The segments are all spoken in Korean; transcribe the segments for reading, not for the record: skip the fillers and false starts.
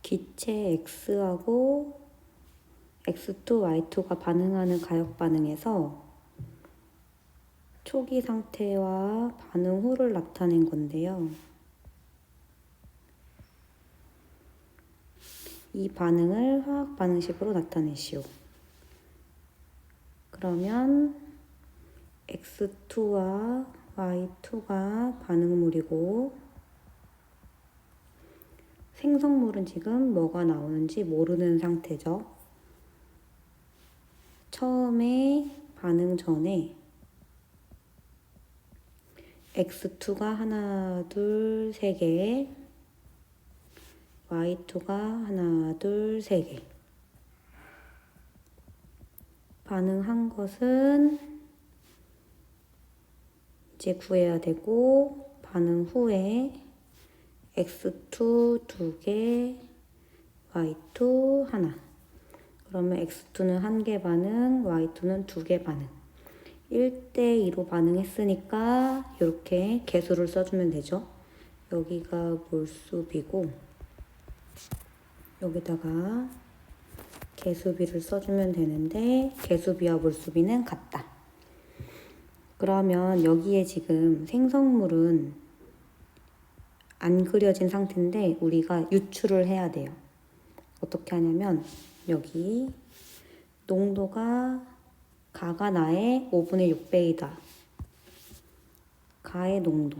기체 X하고 X2, Y2가 반응하는 가역 반응에서 초기 상태와 반응 후를 나타낸 건데요. 이 반응을 화학 반응식으로 나타내시오. 그러면 X2와 Y2가 반응물이고 생성물은 지금 뭐가 나오는지 모르는 상태죠. 처음에 반응 전에 X2가 하나, 둘, 세 개, Y2가 하나, 둘, 세 개. 반응한 것은 이제 구해야 되고, 반응 후에 X2 두 개, Y2 하나. 그러면 X2는 한 개 반응, Y2는 두 개 반응. 1대2로 반응했으니까 이렇게 개수를 써주면 되죠. 여기가 몰수비고 여기다가 개수비를 써주면 되는데 개수비와 몰수비는 같다. 그러면 여기에 지금 생성물은 안 그려진 상태인데 우리가 유출을 해야 돼요. 어떻게 하냐면 여기 농도가 가가 나의 5분의 6배이다. 가의 농도,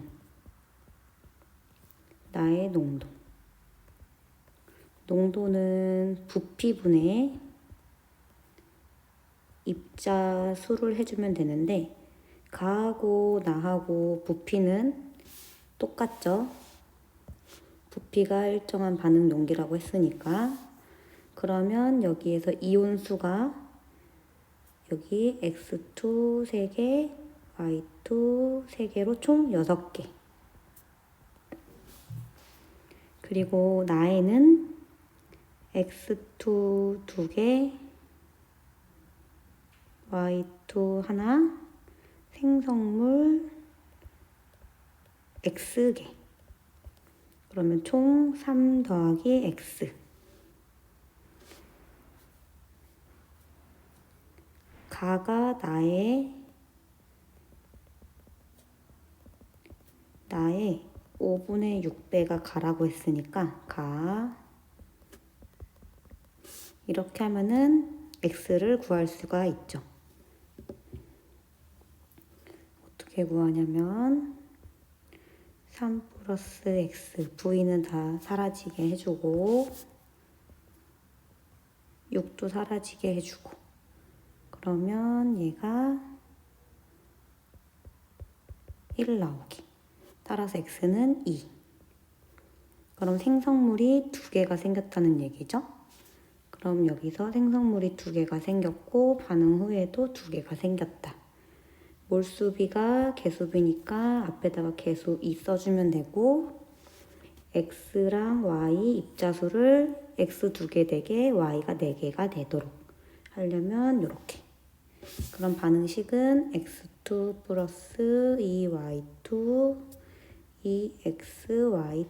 나의 농도. 농도는 부피분의 입자 수를 해주면 되는데 가하고 나하고 부피는 똑같죠. 부피가 일정한 반응 용기라고 했으니까 그러면 여기에서 이온수가 여기 X2 3개, Y2 3개로 총 6개. 그리고 나에는 X2 2개, Y2 하나, 생성물 X개. 그러면 총 3 더하기 X. 가가 나의 5분의 6배가 가라고 했으니까 가. 이렇게 하면은 X를 구할 수가 있죠. 어떻게 구하냐면 3 플러스 X, V는 다 사라지게 해주고 6도 사라지게 해주고 그러면 얘가 1 나오기. 따라서 X는 2. 그럼 생성물이 2개가 생겼다는 얘기죠. 그럼 여기서 생성물이 2개가 생겼고 반응 후에도 2개가 생겼다. 몰수비가 개수비니까 앞에다가 개수 2 써주면 되고 X랑 Y 입자수를 X 2개 되게 Y가 4개가 되도록 하려면 이렇게. 그럼 반응식은 X2 플러스 2Y2 2XY2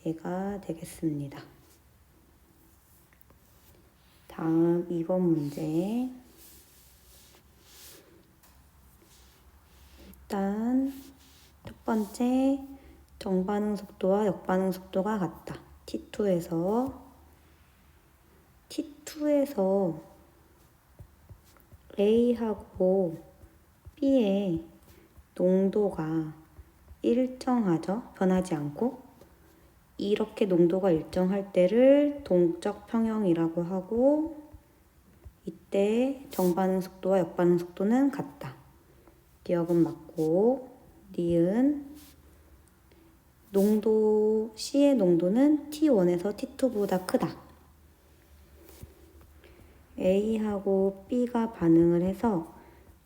얘가 되겠습니다. 다음 2번 문제. 일단 첫 번째 정반응 속도와 역반응 속도가 같다. T2에서 A하고 B의 농도가 일정하죠. 변하지 않고. 이렇게 농도가 일정할 때를 동적 평형이라고 하고 이때 정반응 속도와 역반응 속도는 같다. 기억은 맞고 니은 농도 C의 농도는 T1에서 T2보다 크다. A하고 B가 반응을 해서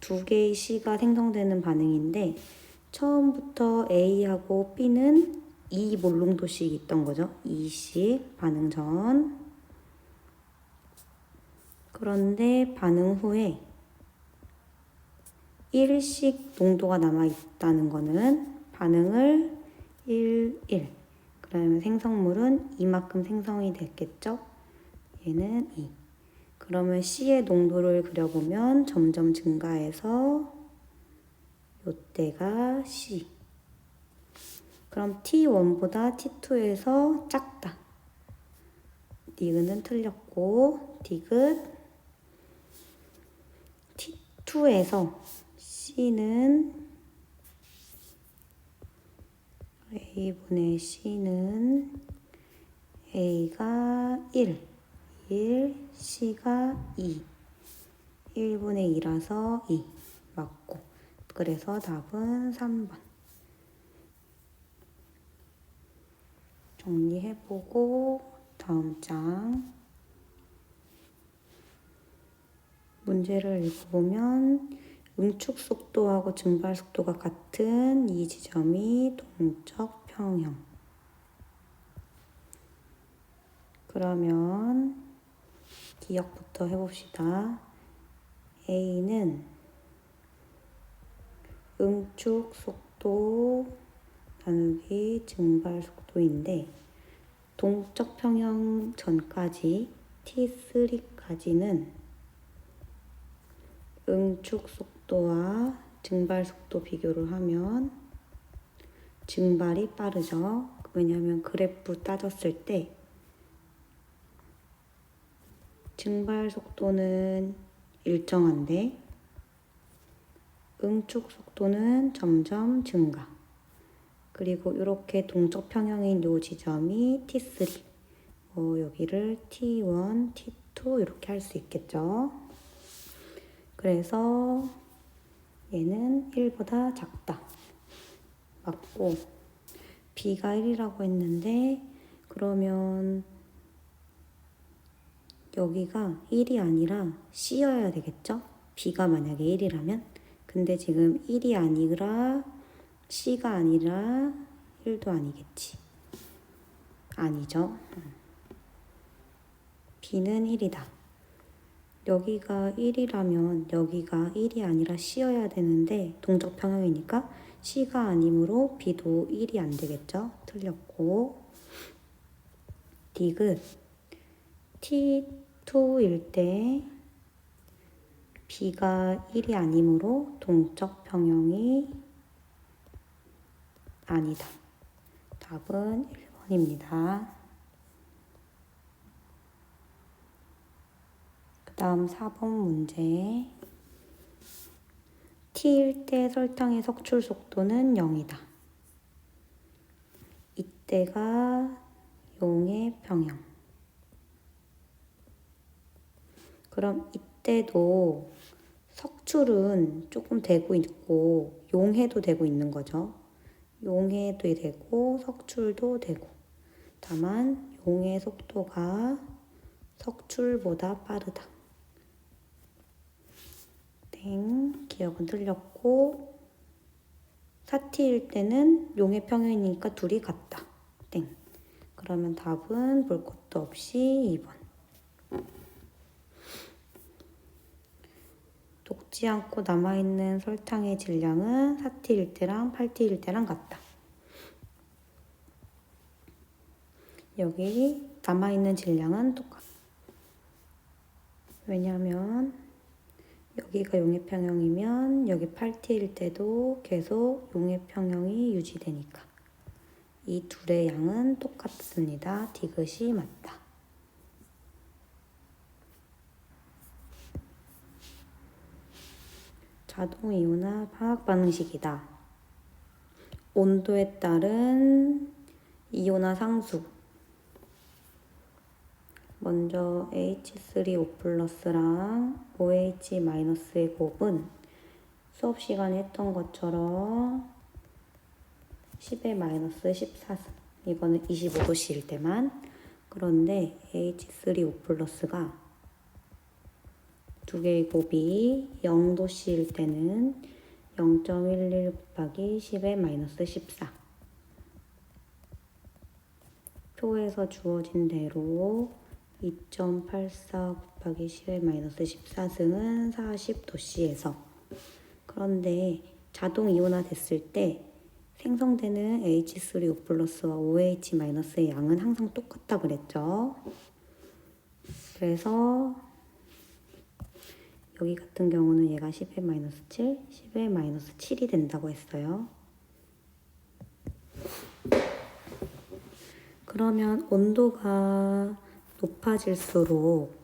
두 개의 C가 생성되는 반응인데 처음부터 A하고 B는 2몰농도씩 있던 거죠. 2씩 반응 전. 그런데 반응 후에 1씩 농도가 남아있다는 거는 반응을 1, 1. 그러면 생성물은 이만큼 생성이 됐겠죠? 얘는 2. 그러면 C의 농도를 그려보면 점점 증가해서 요때가 C. 그럼 T1보다 T2에서 작다. 디귿은 틀렸고, 디귿 T2에서 C는 A분의 C는 A가 1, C가 2, 1분의 2라서 2 맞고, 그래서 답은 3번. 정리해보고 다음 장 문제를 읽어보면 응축 속도하고 증발 속도가 같은 이 지점이 동적 평형. 그러면 기억부터 해봅시다. A는 응축 속도 나누기 증발 속도인데 동적 평형 전까지 T3까지는 응축 속도와 증발 속도 비교를 하면 증발이 빠르죠. 왜냐하면 그래프 따졌을 때 증발 속도는 일정한데 응축 속도는 점점 증가. 그리고 이렇게 동적 평형인 이 지점이 T3. 여기를 T1, T2 이렇게 할 수 있겠죠. 그래서 얘는 1보다 작다. 맞고 B가 1이라고 했는데 그러면 여기가 1이 아니라 C여야 되겠죠? B가 만약에 1이라면 근데 지금 1이 아니라 C가 아니라 1도 아니겠지. 아니죠. B는 1이다. 여기가 1이라면 여기가 1이 아니라 C여야 되는데 동적 평형이니까 C가 아니므로 B도 1이 안 되겠죠. 틀렸고 디귿 T2일 때 B가 1이 아니므로 동적 평형이 아니다. 답은 1번입니다. 그 다음 4번 문제. T일 때 설탕의 석출 속도는 0이다. 이때가 용의 평형. 그럼 이때도 석출은 조금 되고 있고 용해도 되고 있는 거죠. 용해도 되고 석출도 되고. 다만 용의 속도가 석출보다 빠르다. 땡. 기억은 틀렸고 4T일 때는 용의 평형이니까 둘이 같다. 땡. 그러면 답은 볼 것도 없이 2번. 녹지 않고 남아있는 설탕의 질량은 4T일 때랑 8T일 때랑 같다. 여기 남아있는 질량은 똑같아. 왜냐하면 여기가 용의 평형이면 여기 8T일 때도 계속 용의 평형이 유지되니까. 이 둘의 양은 똑같습니다. 디귿이 맞다. 자동이온화 화학 반응식이다. 온도에 따른 이온화 상수. 먼저 H3O+랑 OH-의 곱은 수업 시간에 했던 것처럼 10의 -14승. 이거는 25도씨일 때만. 그런데 H3O+가 두 개의 곱이 0도씨일 때는 0.11 곱하기 10의 -14. 표에서 주어진 대로 2.84 곱하기 10의 -14승은 40도씨에서 그런데 자동 이온화 됐을 때 생성되는 H3O 플러스와 OH-의 양은 항상 똑같다 그랬죠. 그래서 여기 같은 경우는 얘가 10의-7, 10의-7이 된다고 했어요. 그러면 온도가 높아질수록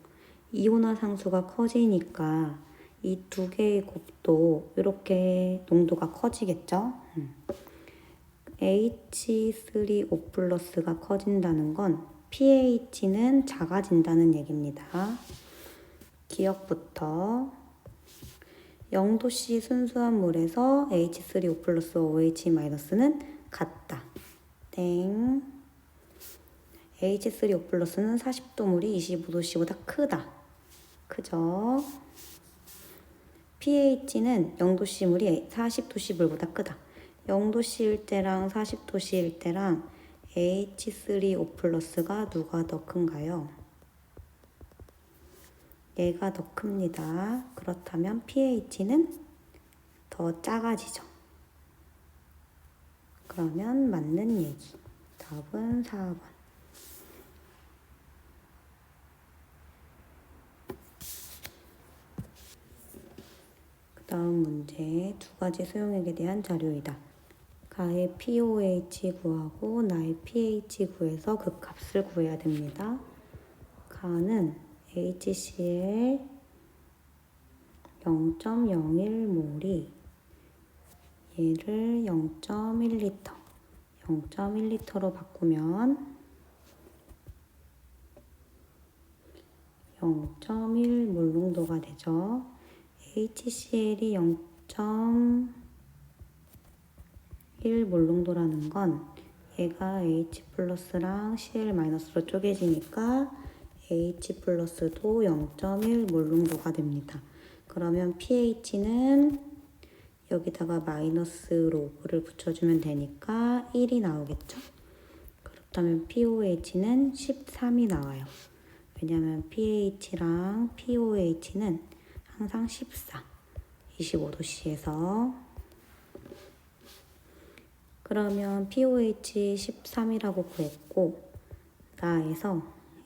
이온화 상수가 커지니까 이 두 개의 곱도 이렇게 농도가 커지겠죠? H3O 플러스가 커진다는 건 pH는 작아진다는 얘기입니다. 기억부터 0도씨 순수한 물에서 H3O 플러스와 OH-는 같다. 땡. H3O 플러스는 40도 물이 25도씨보다 크다. 크죠? pH는 0도씨 물이 40도씨 물보다 크다. 0도씨일 때랑 40도씨일 때랑 H3O 플러스가 누가 더 큰가요? 얘가 더 큽니다. 그렇다면 pH는 더 작아지죠. 그러면 맞는 얘기. 답은 4번. 그 다음 문제 두 가지 수용액에 대한 자료이다. 가의 pOH 구하고 나의 pH 구해서 그 값을 구해야 됩니다. 가는 HCl 0.01몰이 얘를 0.1리터 0.1리터로 바꾸면 0.1몰 농도가 되죠. HCl이 0.1몰 농도라는 건 얘가 H 플러스랑 Cl 마이너스로 쪼개지니까 H 플러스도 0.1몰 농도가 됩니다. 그러면 pH는 여기다가 마이너스 로그를 붙여주면 되니까 1이 나오겠죠. 그렇다면 pOH는 13이 나와요. 왜냐하면 pH랑 pOH는 항상 14, 25도씨에서 그러면 pOH 13이라고 구했고 나에서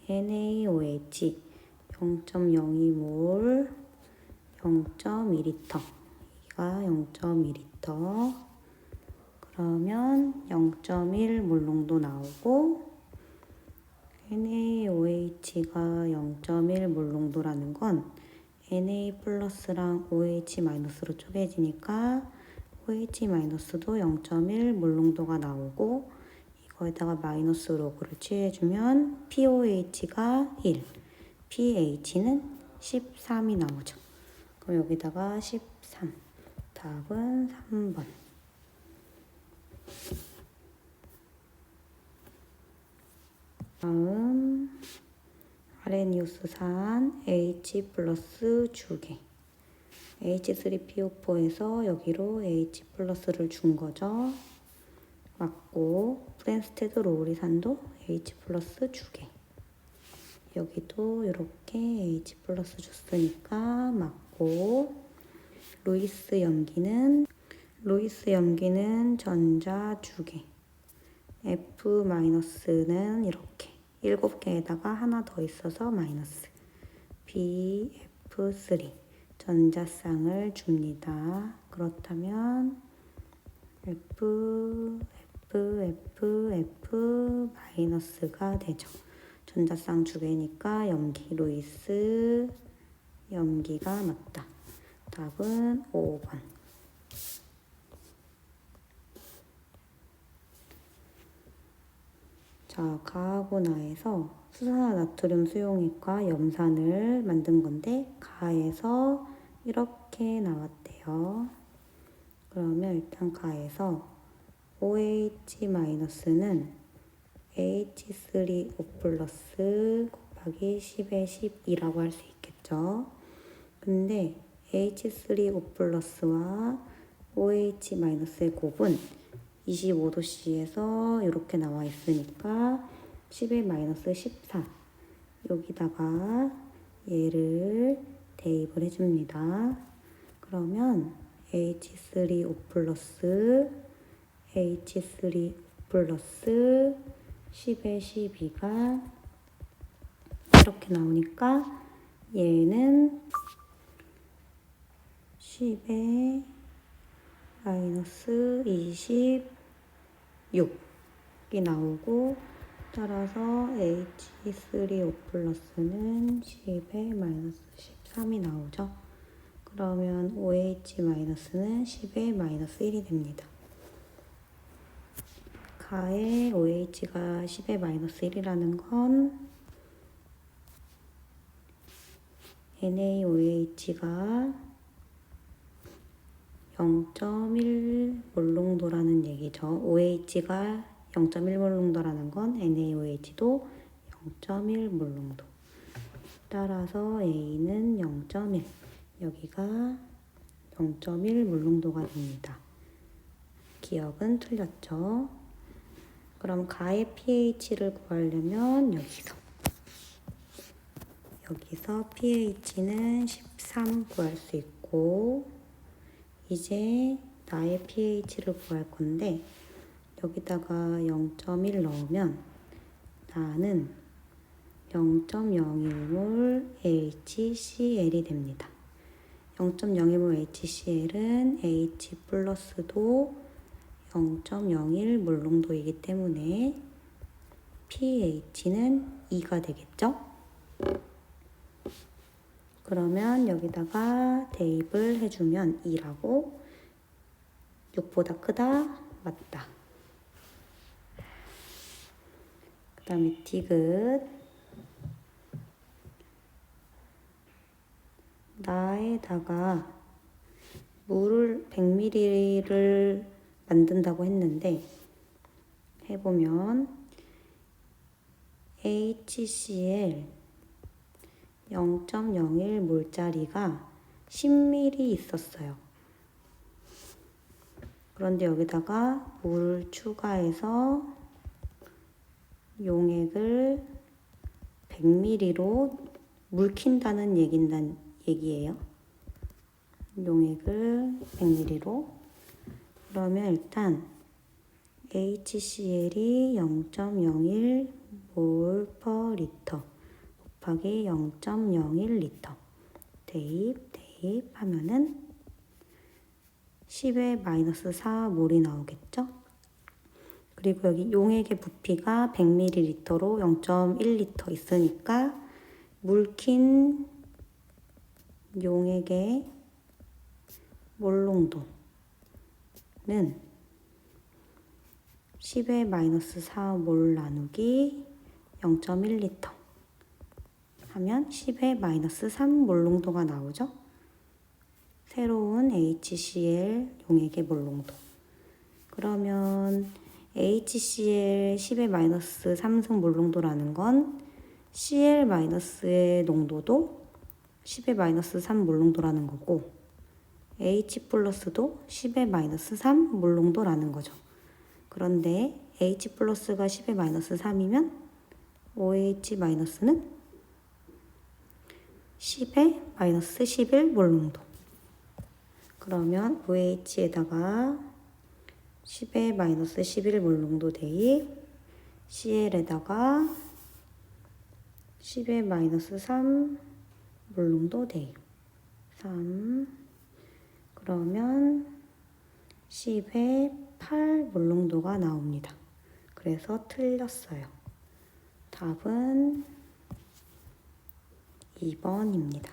NaOH 0.02몰 0.2리터 이가 0.2리터 그러면 0.1몰 농도 나오고 NaOH가 0.1몰 농도라는 건 Na 플러스랑 OH 마이너스로 쪼개지니까 OH 마이너스도 0.1몰 농도가 나오고 이거에다가 마이너스 로그를 취해주면 pOH가 1, pH는 13이 나오죠. 그럼 여기다가 13, 답은 3번. 다음 아레니우스산 H 플러스 주개 H3PO4에서 여기로 H 플러스를 준 거죠. 맞고 프렌스테드 로우리산도 H 플러스 주개 여기도 이렇게 H 플러스 줬으니까 맞고 루이스 염기는 전자 주개 F 마이너스는 이렇게 7개에다가 하나 더 있어서 마이너스 BF3 전자쌍을 줍니다. 그렇다면 F 마이너스가 되죠. 전자쌍 주개니까 염기 루이스 염기가 맞다. 답은 5번. 자, 가하고나에서 수산화나트륨 수용액과 염산을 만든 건데 가에서 이렇게 나왔대요. 그러면 일단 가에서 OH-는 H3O 플러스 곱하기 10의 12라고 할 수 있겠죠. 근데 H3O 플러스와 OH-의 곱은 25도씨에서 이렇게 나와 있으니까 10의 14 여기다가 얘를 대입을 해줍니다. 그러면 H3O 플러스 H3 플러스 10에 12가 이렇게 나오니까 얘는 10에 마이너스 26이 나오고, 따라서 H3O 플러스는 10에 마이너스 13이 나오죠. 그러면 OH 마이너스는 10에 마이너스 1이 됩니다. 가에 OH가 10에 마이너스 1이라는 건 NaOH가 0.1 몰농도라는 얘기죠. OH가 0.1 몰농도라는 건 NaOH도 0.1 몰농도. 따라서 A는 0.1, 여기가 0.1 몰농도가 됩니다. 기억은 틀렸죠. 그럼 가의 pH를 구하려면 여기서 pH는 13 구할 수 있고, 이제 나의 pH를 구할 건데 여기다가 0.1 넣으면 나는 0.01몰 HCl이 됩니다. 0.01몰 HCl은 H 플러스도 0.01 몰농도이기 때문에 pH는 2가 되겠죠? 그러면 여기다가 대입을 해주면 2라고, 6보다 크다, 맞다. 그 다음에 디귿, 나에다가 물을 100ml를 만든다고 했는데, 해보면 HCl 0.01몰짜리가 10ml 있었어요. 그런데 여기다가 물을 추가해서 용액을 100ml로 물킨다는 얘기예요. 용액을 100ml로. 그러면 일단 HCl이 0.01 몰 퍼 리터 곱하기 0.01 리터 대입하면은 10에 마이너스 4 몰이 나오겠죠? 그리고 여기 용액의 부피가 100ml로 0.1리터 있으니까 물킨 용액의 몰농도는 10에 마이너스 4몰 나누기 0.1리터 하면 10에 마이너스 3몰농도가 나오죠. 새로운 HCl 용액의 몰농도. 그러면 HCl 10의 마이너스 3승 몰농도라는 건 Cl 마이너스의 농도도 10의 마이너스 3 몰농도라는 거고, H 플러스도 10의 마이너스 3 몰농도라는 거죠. 그런데 H 플러스가 10의 마이너스 3이면 OH 마이너스는 10의 마이너스 11 몰농도. 그러면 OH에다가 10의 마이너스 11 몰농도 대입, CL에다가 10의 마이너스 3 몰농도 대입, 3. 그러면 10의 8 몰농도가 나옵니다. 그래서 틀렸어요. 답은 2번입니다.